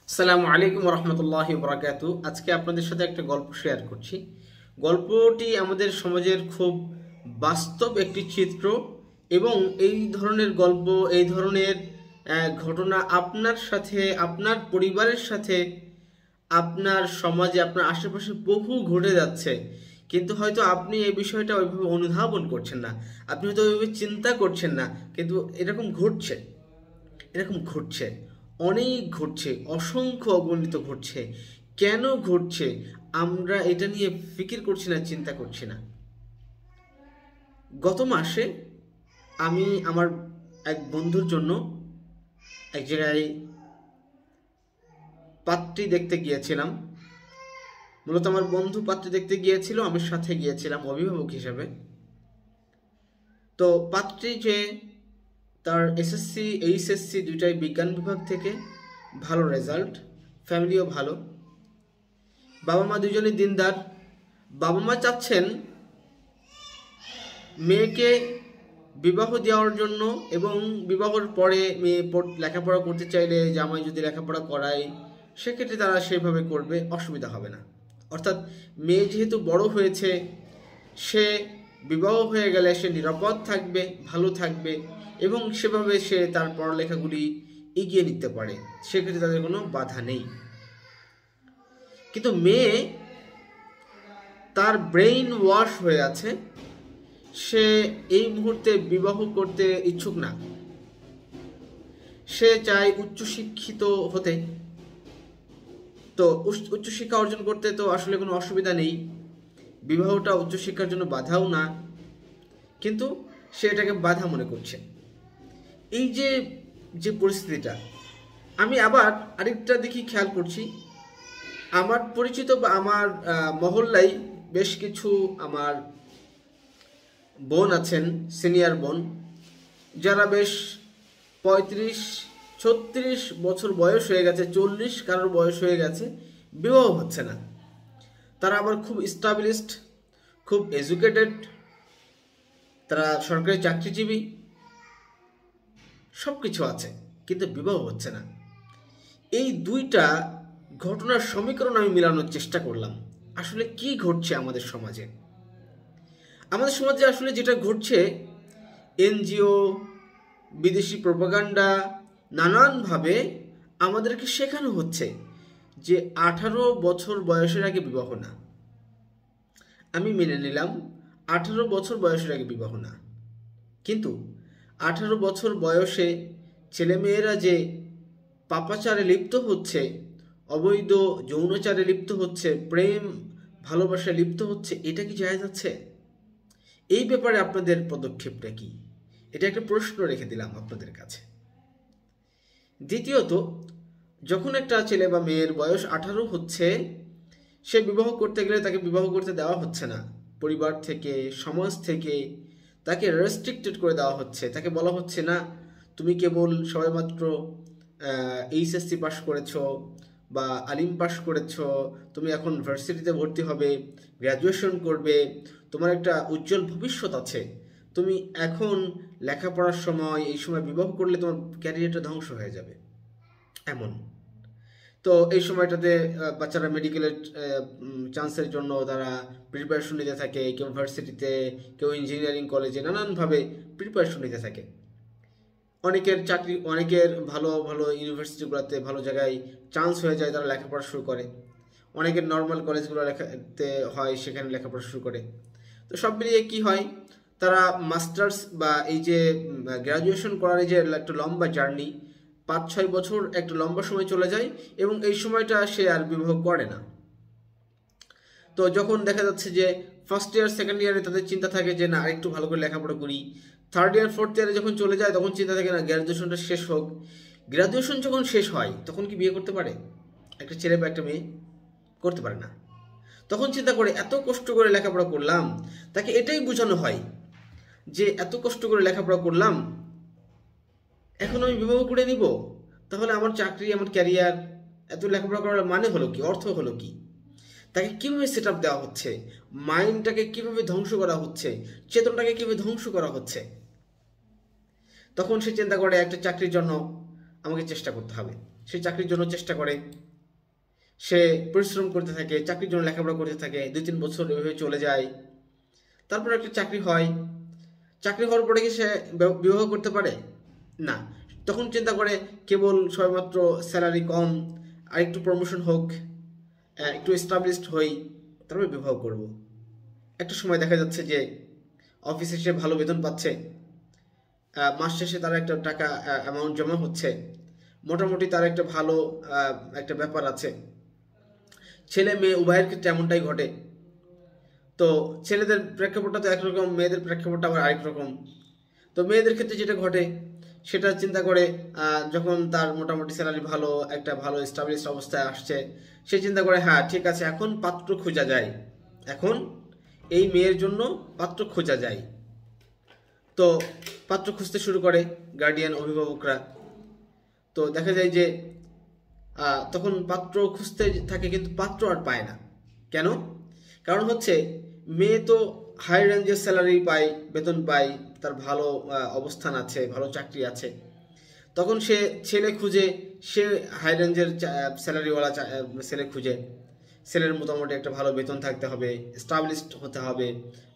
আসসালামু আলাইকুম রহমতুল্লাহি বরাকাতু। আজকে আপনাদের সাথে একটা গল্প শেয়ার করছি। গল্পটি আমাদের সমাজের খুব বাস্তব একটি চিত্র এবং এই ধরনের গল্প, এই ধরনের ঘটনা আপনার সাথে, আপনার পরিবারের সাথে, আপনার সমাজে, আপনার আশেপাশে বহু ঘটে যাচ্ছে, কিন্তু হয়তো আপনি এই বিষয়টা ওইভাবে অনুধাবন করছেন না, আপনি হয়তো ওইভাবে চিন্তা করছেন না, কিন্তু এরকম ঘটছে, অনেক ঘটছে, অসংখ্য অগণিত ঘটছে। কেন ঘটছে আমরা এটা নিয়ে ফিকির করছি না, চিন্তা করছি না। গত মাসে আমি আমার এক বন্ধুর জন্য এক জায়গায় পাত্রী দেখতে গিয়েছিলাম। মূলত আমার বন্ধু পাত্রী দেখতে গিয়েছিল, আমি সাথে গিয়েছিলাম অভিভাবক হিসেবে। তো পাত্রী যে তার এসএসসি এইচএসসি দুইটাই বিজ্ঞান বিভাগ থেকে, ভালো রেজাল্ট, ফ্যামিলিও ভালো, বাবা মা দুজনেই দিনদার। বাবা মা চাচ্ছেন মেয়েকে বিবাহ দেওয়ার জন্য, এবং বিবাহের পরে মেয়ে লেখাপড়া করতে চাইলে জামাই যদি লেখাপড়া করায় সেক্ষেত্রে তারা সেভাবে করবে, অসুবিধা হবে না। অর্থাৎ মেয়ে যেহেতু বড় হয়েছে, সে বিবাহ হয়ে গেলে সে নিরাপদ থাকবে, ভালো থাকবে, এবং সেভাবে সে তার পড়ালেখাগুলি এগিয়ে নিতে পারে, সেক্ষেত্রে তাদের কোনো বাধা নেই। কিন্তু মেয়ে, তার ব্রেইন ওয়াশ হয়ে আছে, সে এই মুহূর্তে বিবাহ করতে ইচ্ছুক না। সে চায় উচ্চশিক্ষিত হতে। তো উচ্চশিক্ষা অর্জন করতে তো আসলে কোনো অসুবিধা নেই, বিবাহটা উচ্চশিক্ষার জন্য বাধাও না, কিন্তু সে এটাকে বাধা মনে করছে। এই যে যে পরিস্থিতিটা, আমি আবার আরেকটা দিকে খেয়াল করছি। আমার পরিচিত বা আমার মহল্লায় বেশ কিছু আমার বোন আছেন, সিনিয়র বোন, যারা বেশ 35-36 বছর বয়স হয়ে গেছে, 40 কারোর বয়স হয়ে গেছে, বিবাহ হচ্ছে না। তারা আবার খুব স্টাবলিশড, খুব এডুকেটেড, তারা সরকারি চাকরিজীবী, সব কিছু আছে, কিন্তু বিবাহ হচ্ছে না। এই দুইটা ঘটনার সমীকরণ আমি মেলানোর চেষ্টা করলাম। আসলে কি ঘটছে আমাদের সমাজে? আমাদের সমাজে আসলে যেটা ঘটছে, এনজিও, বিদেশি প্রোপাগান্ডা, নানানভাবে আমাদেরকে শেখানো হচ্ছে যে 18 বছর বয়সের আগে বিবাহ না। আমি মেনে নিলাম 18 বছর বয়সের আগে বিবাহ না, কিন্তু 18 বছর বয়সে ছেলেমেয়েরা যে পাপাচারে লিপ্ত হচ্ছে, অবৈধ যৌনাচারে লিপ্ত হচ্ছে, প্রেম ভালোবাসায় লিপ্ত হচ্ছে, এটা কি জায়েজ আছে? এই ব্যাপারে আপনাদের পদক্ষেপটা কি? এটা একটা প্রশ্ন রেখে দিলাম আপনাদের কাছে। দ্বিতীয়ত, যখন একটা ছেলে বা মেয়ের বয়স 18 হচ্ছে, সে বিবাহ করতে গেলে তাকে বিবাহ করতে দেওয়া হচ্ছে না। পরিবার থেকে, সমাজ থেকে তাকে রেস্ট্রিক্টেড করে দেওয়া হচ্ছে। তাকে বলা হচ্ছে না, তুমি কেবল সবেমাত্র এইচএসসি পাস করেছো বা আলিম পাস করেছো, তুমি এখন ভার্সিটিতে ভর্তি হবে, গ্র্যাজুয়েশন করবে, তোমার একটা উজ্জ্বল ভবিষ্যৎ আছে, তুমি এখন লেখাপড়ার সময়, এই সময় বিবাহ করলে তোমার ক্যারিয়ারটা ধ্বংস হয়ে যাবে, এমন। তো এই সময়টাতে বাচ্চারা মেডিকেলের চান্সের জন্য তারা প্রিপারেশন নিতে থাকে, কেউ ভার্সিটিতে, কেউ ইঞ্জিনিয়ারিং কলেজে, নানানভাবে প্রিপারেশন নিতে থাকে। অনেকের চাকরি, অনেকের ভালো ভালো ইউনিভার্সিটিগুলোতে ভালো জায়গায় চান্স হয়ে যায়, তারা লেখাপড়া শুরু করে। অনেকের নর্মাল কলেজগুলো লেখাতে হয়, সেখানে লেখাপড়া শুরু করে। তো সব মিলিয়ে কি হয়, তারা মাস্টার্স বা এই যে গ্র্যাজুয়েশন করার এই যে একটা লম্বা জার্নি, 5-6 বছর একটা লম্বা সময় চলে যায়, এবং এই সময়টা সে আর বিবাহ করে না। তো যখন দেখা যাচ্ছে যে ফার্স্ট ইয়ার, সেকেন্ড ইয়ারে তাদের চিন্তা থাকে যে না, আরেকটু ভালো করে লেখাপড়া করি। থার্ড ইয়ার, ফোর্থ ইয়ারে যখন চলে যায়, তখন চিন্তা থাকে না, গ্র্যাজুয়েশনটা শেষ হোক। গ্র্যাজুয়েশন যখন শেষ হয়, তখন কি বিয়ে করতে পারে একটা ছেলে বা একটা মেয়ে? করতে পারে না। তখন চিন্তা করে, এত কষ্ট করে লেখাপড়া করলাম, তাকে এটাই বোঝানো হয় যে এত কষ্ট করে লেখাপড়া করলাম, এখন আমি বিবাহ করে নিব, তাহলে আমার চাকরি, আমার ক্যারিয়ার, এত লেখাপড়া করার মানে হলো কি, অর্থ হলো কি? তাকে কীভাবে সেট আপ দেওয়া হচ্ছে, মাইন্ডটাকে কীভাবে ধ্বংস করা হচ্ছে, চেতনটাকে কীভাবে ধ্বংস করা হচ্ছে। তখন সে চিন্তা করে একটা চাকরির জন্য আমাকে চেষ্টা করতে হবে। সে চাকরির জন্য চেষ্টা করে, সে পরিশ্রম করতে থাকে, চাকরির জন্য লেখাপড়া করতে থাকে, 2-3 বছর এভাবে চলে যায়। তারপর একটা চাকরি হয়, চাকরি হওয়ার পরে কি সে বিবাহ করতে পারে? না। তখন চিন্তা করে কেবল সবেমাত্র স্যালারি কম, আর একটু প্রমোশন হোক, একটু এস্টাবলিশড হই, তারপরে বিবাহ করব। একটা সময় দেখা যাচ্ছে যে অফিসে সে ভালো বেতন পাচ্ছে, মাস শেষে তার একটা টাকা অ্যামাউন্ট জমা হচ্ছে, মোটামুটি তার একটা ভালো একটা ব্যাপার আছে। ছেলে মেয়ে উভয়ের ক্ষেত্রে এমনটাই ঘটে। তো ছেলেদের প্রেক্ষাপটটা তো একরকম, মেয়েদের প্রেক্ষাপটটা আবার আরেক রকম। তো মেয়েদের ক্ষেত্রে যেটা ঘটে সেটা চিন্তা করে, যখন তার মোটামুটি স্যালারি ভালো, একটা ভালো এস্টাবলিশড অবস্থায় আসছে, সে চিন্তা করে হ্যাঁ ঠিক আছে, এখন পাত্র খোঁজা যায়, এখন এই মেয়ের জন্য পাত্র খোঁজা যায়। তো পাত্র খুঁজতে শুরু করে গার্ডিয়ান, অভিভাবকরা। তো দেখা যায় যে তখন পাত্র খুঁজতে থাকে, কিন্তু পাত্র আর পায় না। কেন? কারণ হচ্ছে মেয়ে তো হাই রেঞ্জের স্যালারি পায়, বেতন পায়, তার ভালো অবস্থান আছে, ভালো চাকরি আছে। তখন সে ছেলে খুঁজে, সে হাই রেঞ্জের স্যালারিওয়ালা ছেলে খুঁজে। ছেলের মোটামুটি একটা ভালো বেতন থাকতে হবে, এস্টাবলিশড হতে হবে,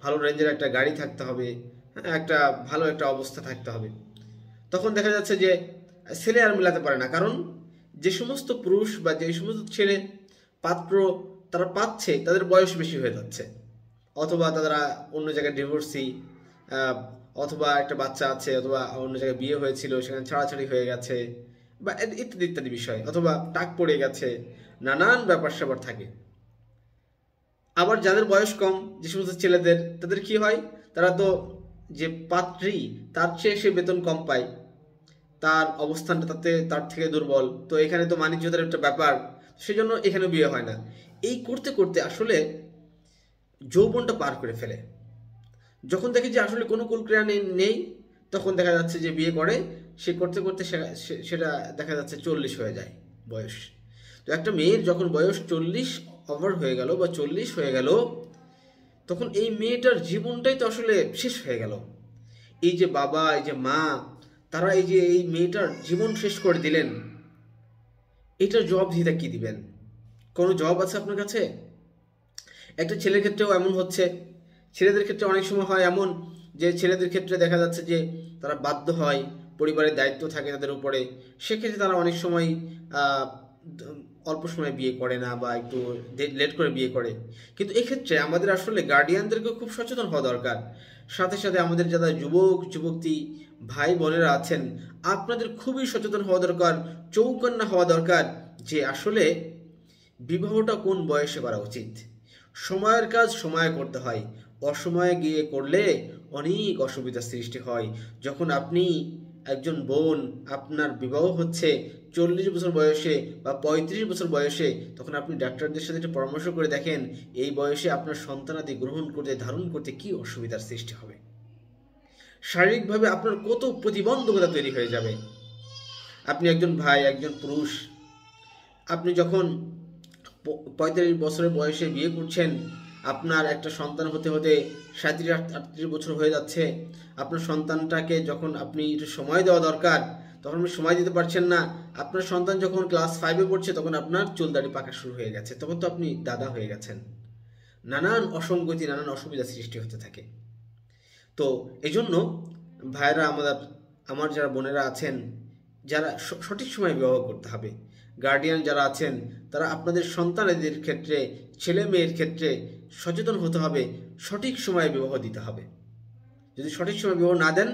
ভালো রেঞ্জের একটা গাড়ি থাকতে হবে, একটা ভালো একটা অবস্থা থাকতে হবে। তখন দেখা যাচ্ছে যে ছেলে আর মেলাতে পারে না, কারণ যে সমস্ত পুরুষ বা যে সমস্ত ছেলে পাত্র তারা পাচ্ছে, তাদের বয়স বেশি হয়ে যাচ্ছে, অথবা তারা অন্য জায়গায় ডিভোর্সি, অথবা একটা বাচ্চা আছে, অথবা অন্য জায়গায় বিয়ে হয়েছিল সেখানে ছাড়াছাড়ি হয়ে গেছে, বা ইত্যাদি ইত্যাদি বিষয়, অথবা টাক পড়ে গেছে, নানান ব্যাপার স্যাপার থাকে। আবার যাদের বয়স কম, যে সমস্ত ছেলেদের, তাদের কি হয়, তারা তো যে পাত্রী তার চেয়ে সে বেতন কম পায়, তার অবস্থানটা তার থেকে দুর্বল। তো এখানে তো মানিজ্যতার একটা ব্যাপার, সেজন্য এখানে বিয়ে হয় না। এই করতে করতে আসলে যৌবনটা পার করে ফেলে। যখন দেখে যে আসলে কোনো কুলক্রিয়া নেই, তখন দেখা যাচ্ছে যে বিয়ে করে। সে করতে করতে সেটা দেখা যাচ্ছে 40 হয়ে যায় বয়স। তো একটা মেয়ের যখন বয়স 40 ওভার হয়ে গেল বা 40 হয়ে গেল, তখন এই মেয়েটার জীবনটাই তো আসলে শেষ হয়ে গেল। এই যে বাবা, এই যে মা, তারা এই যে এই মেয়েটার জীবন শেষ করে দিলেন, এটার জবাবদিহিতা কি দিবেন? কোনো জবাব আছে আপনার কাছে? একটা ছেলের ক্ষেত্রেও এমন হচ্ছে, ছেলেদের ক্ষেত্রে অনেক সময় হয় এমন যে ছেলেদের ক্ষেত্রে দেখা যাচ্ছে যে তারা বাধ্য হয়, পরিবারের দায়িত্ব থাকে তাদের উপরে, সেক্ষেত্রে তারা অনেক সময় অল্প সময় বিয়ে করে না, বা একটু লেট করে বিয়ে করে। কিন্তু এক্ষেত্রে আমাদের আসলে গার্ডিয়ানদেরকে খুব সচেতন হওয়া দরকার। সাথে সাথে আমাদের যারা যুবক যুবতী ভাই বোনেরা আছেন, আপনাদের খুবই সচেতন হওয়া দরকার, চৌকন্না হওয়া দরকার, যে আসলে বিবাহটা কোন বয়সে করা উচিত। সময়ের কাজ সময়ে করতে হয়, অসময়ে গিয়ে করলে অনেক অসুবিধার সৃষ্টি হয়। যখন আপনি একজন বোন, আপনার বিবাহ হচ্ছে 40 বছর বয়সে বা 35 বছর বয়সে, তখন আপনি ডাক্তারদের সাথে একটা পরামর্শ করে দেখেন এই বয়সে আপনার সন্তানাদি গ্রহণ করতে, ধারণ করতে কি অসুবিধার সৃষ্টি হবে। শারীরিকভাবে আপনার কত প্রতিবন্ধকতা তৈরি হয়ে যাবে। আপনি একজন ভাই, একজন পুরুষ, আপনি যখন 35 বছরের বয়সে বিয়ে করছেন, আপনার একটা সন্তান হতে হতে 37-38 বছর হয়ে যাচ্ছে। আপনার সন্তানটাকে যখন আপনি একটু সময় দেওয়া দরকার, তখন আপনি সময় দিতে পারছেন না। আপনার সন্তান যখন ক্লাস 5-এ পড়ছে, তখন আপনার চুল দাড়ি পাকা শুরু হয়ে গেছে, তখন তো আপনি দাদা হয়ে গেছেন। নানান অসঙ্গতি, নানান অসুবিধা সৃষ্টি হতে থাকে। তো এই জন্য ভাইয়েরা, আমার যারা বোনেরা আছেন, যারা সঠিক সময় বিবাহ করতে হবে। গার্ডিয়ান যারা আছেন, তারা আপনাদের সন্তানদের ক্ষেত্রে, ছেলে মেয়ের ক্ষেত্রে সচেতন হতে হবে, সঠিক সময়ে বিবাহ দিতে হবে। যদি সঠিক সময় বিবাহ না দেন,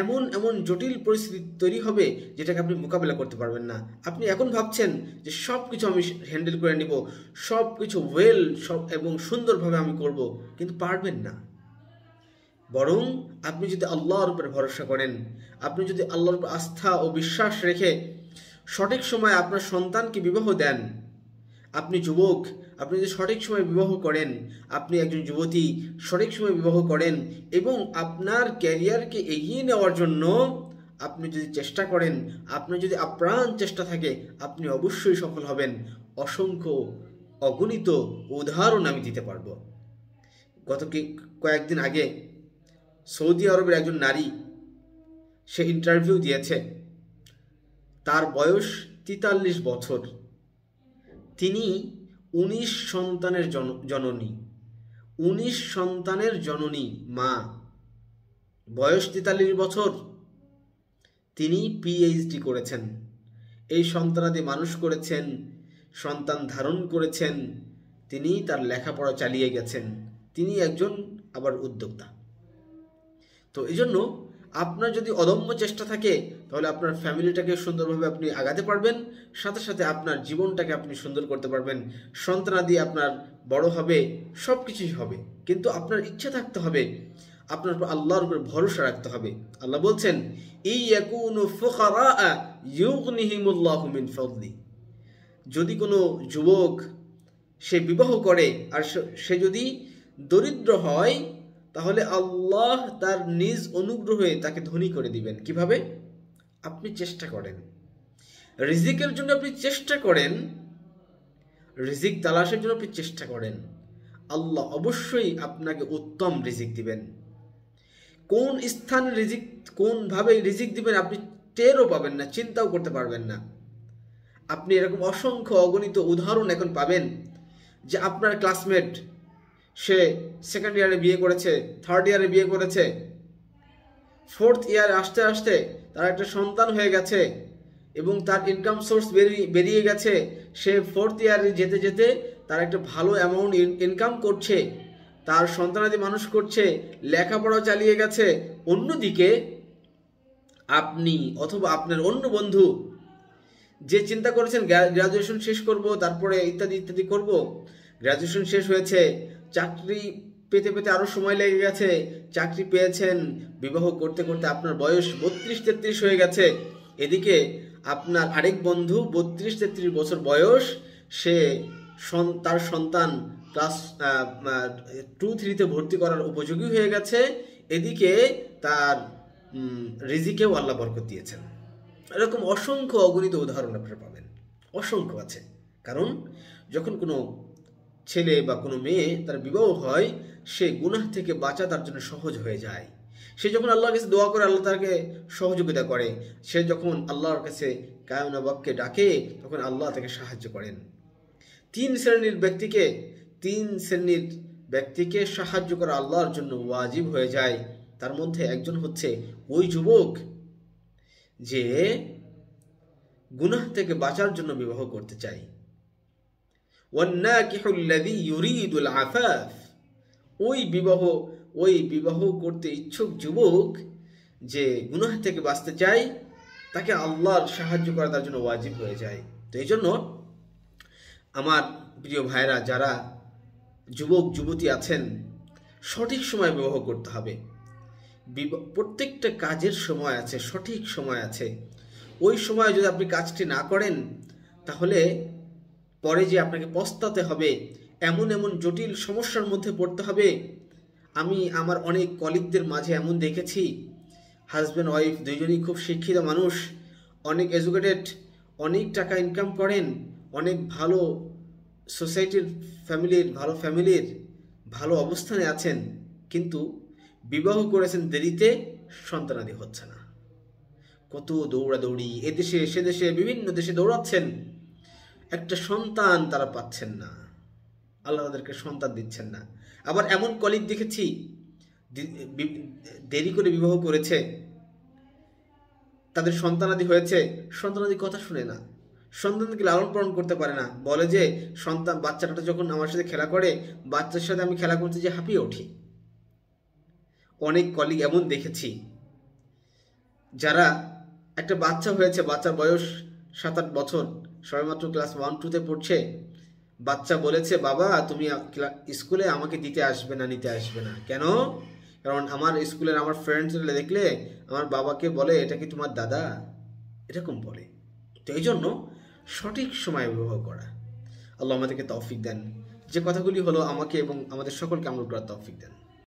এমন এমন জটিল পরিস্থিতি তৈরি হবে যেটাকে আপনি মোকাবেলা করতে পারবেন না। আপনি এখন ভাবছেন যে সব কিছু আমি হ্যান্ডেল করে নিব, সব কিছু এবং সুন্দরভাবে আমি করব, কিন্তু পারবেন না। বরং আপনি যদি আল্লাহর উপর ভরসা করেন, আপনি যদি আল্লাহর উপর আস্থা ও বিশ্বাস রেখে সঠিক সময় আপনার সন্তানকে বিবাহ দেন, আপনি যুবক, আপনি যদি সঠিক সময় বিবাহ করেন, আপনি একজন যুবতী সঠিক সময় বিবাহ করেন, এবং আপনার ক্যারিয়ারকে এগিয়ে নেওয়ার জন্য আপনি যদি চেষ্টা করেন, আপনার যদি আপ্রাণ চেষ্টা থাকে, আপনি অবশ্যই সফল হবেন। অসংখ্য অগণিত উদাহরণ আমি দিতে পারবো। কয়েকদিন আগে সৌদি আরবের একজন নারী, সে ইন্টারভিউ দিয়েছে। তার বয়স 43 বছর, তিনি 19 সন্তানের জননী, 19 সন্তানের জননী মা, বয়স 43 বছর, তিনি পিএইচডি করেছেন, এই সন্তানাদি মানুষ করেছেন, সন্তান ধারণ করেছেন, তিনি তার লেখাপড়া চালিয়ে গেছেন, তিনি একজন আবার উদ্যোক্তা। তো এই জন্য আপনার যদি অদম্য চেষ্টা থাকে তাহলে আপনার ফ্যামিলিটাকে সুন্দরভাবে আপনি আগাতে পারবেন, সাথে সাথে আপনার জীবনটাকে আপনি সুন্দর করতে পারবেন, সন্তানাদি আপনার বড় হবে, সব কিছুই হবে। কিন্তু আপনার ইচ্ছা থাকতে হবে, আপনার উপর আল্লাহর উপর ভরসা রাখতে হবে। আল্লাহ বলছেন ইয়াকুনু ফুকারা ইউগনিহিমুল্লাহু মিন ফাদলি, যদি কোনো যুবক সে বিবাহ করে আর সে যদি দরিদ্র হয় তাহলে আল্লাহ তার নিজ অনুগ্রহে তাকে ধনী করে দিবেন। কিভাবে? আপনি চেষ্টা করেন, রিজিকের জন্য আপনি চেষ্টা করেন, রিজিক তালাশের জন্য আপনি চেষ্টা করেন, আল্লাহ অবশ্যই আপনাকে উত্তম রিজিক দিবেন। কোন স্থানে রিজিক, কোনভাবে রিজিক দিবেন আপনি টেরও পাবেন না, চিন্তাও করতে পারবেন না। আপনি এরকম অসংখ্য অগণিত উদাহরণ এখন পাবেন যে আপনার ক্লাসমেট সে সেকেন্ড ইয়ারে বিয়ে করেছে, থার্ড ইয়ারে বিয়ে করেছে, ফোর্থ ইয়ারে আসতে আসতে তার একটা সন্তান হয়ে গেছে এবং তার ইনকাম সোর্স বেরিয়ে গেছে, সে ফোর্থ ইয়ারে যেতে যেতে তার একটা ভালো অ্যামাউন্ট ইনকাম করছে, তার সন্তানাদি মানুষ করছে, লেখাপড়া চালিয়ে গেছে। অন্যদিকে আপনি অথবা আপনার অন্য বন্ধু যে চিন্তা করেছেন গ্রাজুয়েশন শেষ করব, তারপরে ইত্যাদি ইত্যাদি করব, গ্রাজুয়েশন শেষ হয়েছে, চাকরি পেতে পেতে আরও সময় লেগে গেছে, চাকরি পেয়েছেন, বিবাহ করতে করতে আপনার বয়স 32-33 হয়ে গেছে। এদিকে আপনার আরেক বন্ধু 32-33 বছর বয়স, সে তার সন্তান ক্লাস 2-3-তে ভর্তি করার উপযোগী হয়ে গেছে, এদিকে তার রিজিকেও আল্লাহ বরকত দিয়েছেন। এরকম অসংখ্য অগণিত উদাহরণ আপনারা পাবেন, অসংখ্য আছে। কারণ যখন কোনো ছেলে বা কোনো মেয়ে তার বিবাহ হয়, সে গুনাহ থেকে বাঁচা তার জন্য সহজ হয়ে যায়। সে যখন আল্লাহর কাছে দোয়া করে, আল্লাহ তাকে সহযোগিতা করে। সে যখন আল্লাহর কাছে কায়না বাক্যে ডাকে, তখন আল্লাহ তাকে সাহায্য করেন। তিন শ্রেণীর ব্যক্তিকে সাহায্য করা আল্লাহর জন্য ওয়াজিব হয়ে যায়। তার মধ্যে একজন হচ্ছে ওই যুবক যে গুনাহ থেকে বাঁচার জন্য বিবাহ করতে চায়। ওই বিবাহ করতে ইচ্ছুক যুবক যে গুনাহ থেকে বাঁচতে চায়, তাকে আল্লাহর সাহায্য করা তার জন্য ওয়াজিব হয়ে যায়। তো এই জন্য আমার প্রিয় ভাইরা, যারা যুবক যুবতী আছেন, সঠিক সময় বিবাহ করতে হবে। প্রত্যেকটা কাজের সময় আছে, সঠিক সময় আছে। ওই সময় যদি আপনি কাজটি না করেন তাহলে পরে যে আপনাকে পস্তাতে হবে, এমন এমন জটিল সমস্যার মধ্যে পড়তে হবে। আমি আমার অনেক কলিগদের মাঝে এমন দেখেছি, হাজব্যান্ড ওয়াইফ দুইজনই খুব শিক্ষিত মানুষ, অনেক এডুকেটেড, অনেক টাকা ইনকাম করেন, অনেক ভালো সোসাইটির ফ্যামিলির ভালো অবস্থানে আছেন, কিন্তু বিবাহ করেছেন দেরিতে, সন্তানাদি হচ্ছে না। কত দৌড়াদৌড়ি, এদেশে সে দেশে বিভিন্ন দেশে দৌড়াচ্ছেন, একটা সন্তান তারা পাচ্ছেন না, আল্লাহ তাদেরকে সন্তান দিচ্ছেন না। আবার এমন কলিগ দেখেছি দেরি করে বিবাহ করেছে, তাদের সন্তানাদি হয়েছে, সন্তানাদি কথা শুনে না, সন্তানকে লালন পালন করতে পারে না, বলে যে বাচ্চাটা যখন আমার সাথে খেলা করে, বাচ্চার সাথে আমি খেলা করতে যে হাঁপিয়ে উঠি। অনেক কলিগ এমন দেখেছি যারা একটা বাচ্চা হয়েছে, বাচ্চার বয়স 7-8 বছর, সবেমাত্র ক্লাস 1-2-তে পড়ছে, বাচ্চা বলেছে, বাবা তুমি স্কুলে আমাকে দিতে আসবে না, নিতে আসবে না। কেন? কারণ আমার স্কুলের আমার ফ্রেন্ডসরা দেখলে আমার বাবাকে বলে, এটা কি তোমার দাদা, এরকম বলে। তো এই জন্য সঠিক সময় বিবাহ করা। আল্লাহ আমাদেরকে তৌফিক দেন। যে কথাগুলি হলো আমাকে এবং আমাদের সকলকে আমল করার তৌফিক দেন।